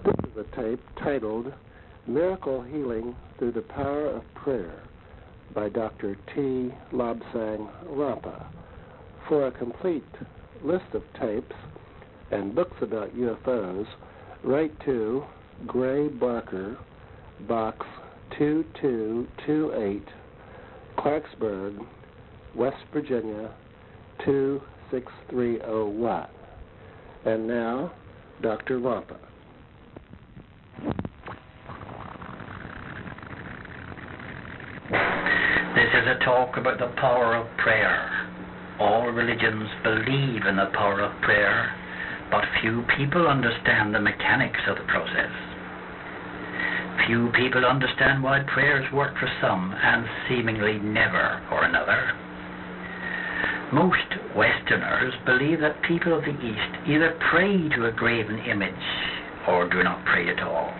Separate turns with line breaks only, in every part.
This is a tape titled Miracle Healing Through the Power of Prayer by Dr. T. Lobsang Rampa. For a complete list of tapes and books about UFOs, write to Gray Barker, Box 2228, Clarksburg, West Virginia 26301. And now, Dr. Rampa.
This is a talk about the power of prayer. All religions believe in the power of prayer, but few people understand the mechanics of the process. Few people understand why prayers work for some and seemingly never for another. Most Westerners believe that people of the East either pray to a graven image or do not pray at all.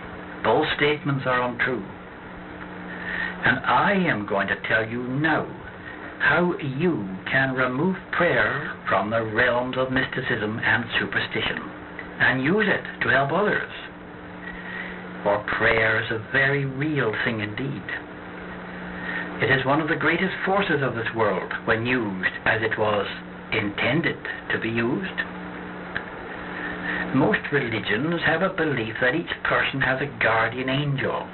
Both statements are untrue. And I am going to tell you now how you can remove prayer from the realms of mysticism and superstition and use it to help others. For prayer is a very real thing indeed. It is one of the greatest forces of this world when used as it was intended to be used. Most religions have a belief that each person has a guardian angel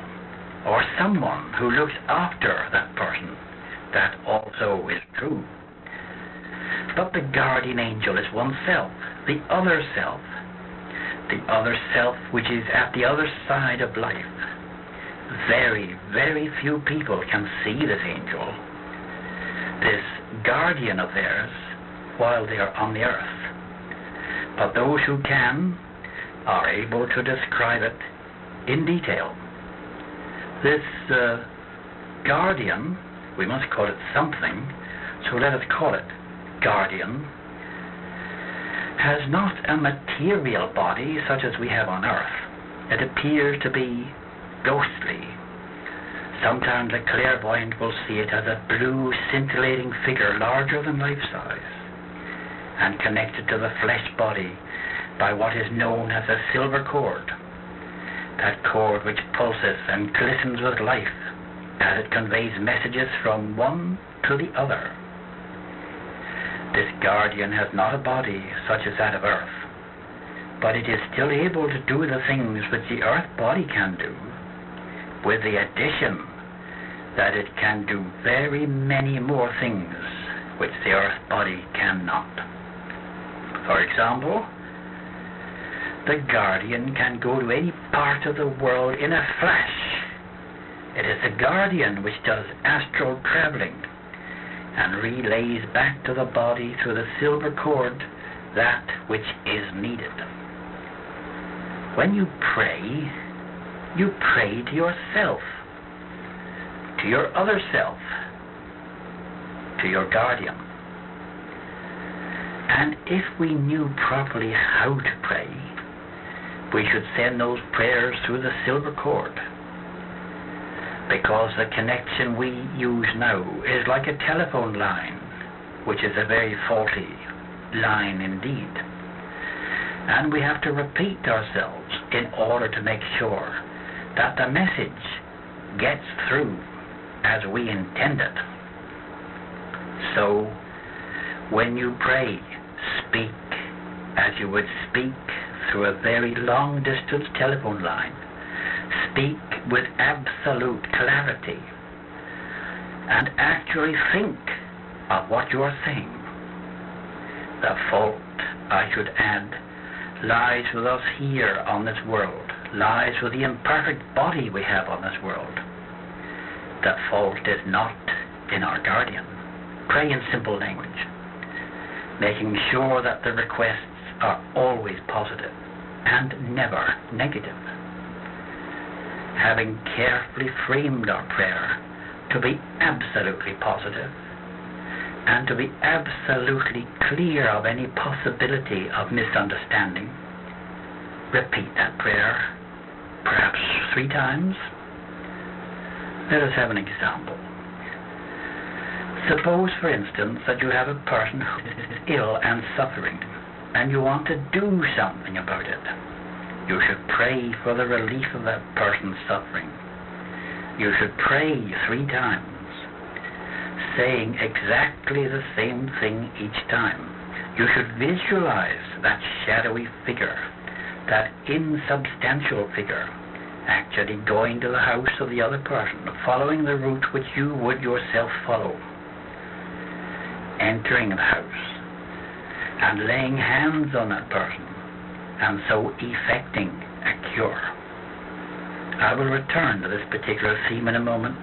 or someone who looks after that person. That also is true. But the guardian angel is oneself, the other self which is at the other side of life. Very, very few people can see this angel, this guardian of theirs, while they are on the earth. But those who can are able to describe it in detail. This guardian, we must call it something, so let us call it guardian, has not a material body such as we have on earth. It appears to be ghostly. Sometimes a clairvoyant will see it as a blue scintillating figure larger than life size and connected to the flesh body by what is known as a silver cord. That cord which pulses and glistens with life as it conveys messages from one to the other. This guardian has not a body such as that of earth, but it is still able to do the things which the earth body can do, with the addition that it can do very many more things which the earth body cannot. For example, the guardian can go to any part of the world in a flash. It is the guardian which does astral traveling and relays back to the body through the silver cord that which is needed. When you pray to yourself, to your other self, to your guardian. And if we knew properly how to pray, we should send those prayers through the silver cord, because the connection we use now is like a telephone line, which is a very faulty line indeed. And we have to repeat ourselves in order to make sure that the message gets through as we intend it. So, when you pray, speak as you would speak through a very long-distance telephone line. Speak with absolute clarity and actually think of what you are saying. The fault, I should add, lies with us here on this world, lies with the imperfect body we have on this world. The fault is not in our guardian. Pray in simple language, making sure that the requests are always positive and never negative. Having carefully framed our prayer to be absolutely positive and to be absolutely clear of any possibility of misunderstanding, repeat that prayer perhaps 3 times. Let us have an example. Suppose, for instance, that you have a person who is ill and suffering, and you want to do something about it. You should pray for the relief of that person's suffering. You should pray 3 times, saying exactly the same thing each time. You should visualize that shadowy figure, that insubstantial figure, actually going to the house of the other person, following the route which you would yourself follow, entering the house and laying hands on that person, and so effecting a cure. I will return to this particular theme in a moment,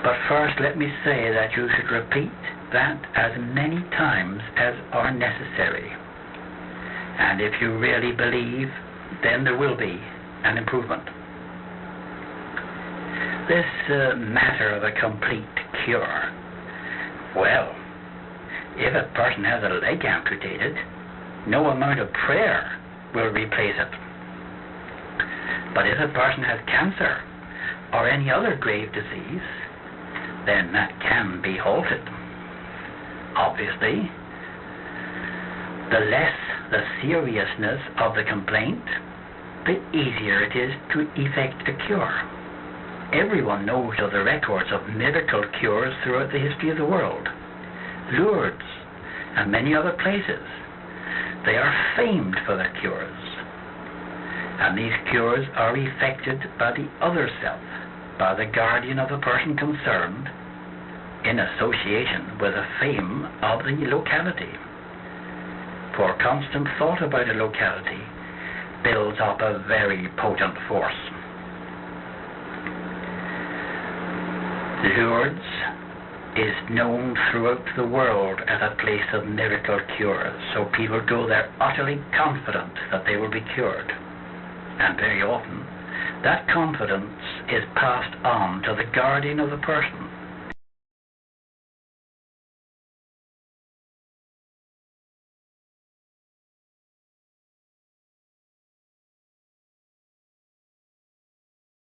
but first let me say that you should repeat that as many times as are necessary. And if you really believe, then there will be an improvement. This matter of a complete cure, well, if a person has a leg amputated, no amount of prayer will replace it. But if a person has cancer or any other grave disease, then that can be halted. Obviously, the less the seriousness of the complaint, the easier it is to effect a cure. Everyone knows of the records of miracle cures throughout the history of the world. Lourdes and many other places, they are famed for their cures. And these cures are effected by the other self, by the guardian of the person concerned, in association with the fame of the locality. For constant thought about a locality builds up a very potent force. Lourdes is known throughout the world as a place of miracle cures, so people go there utterly confident that they will be cured. And very often, that confidence is passed on to the guardian of the person,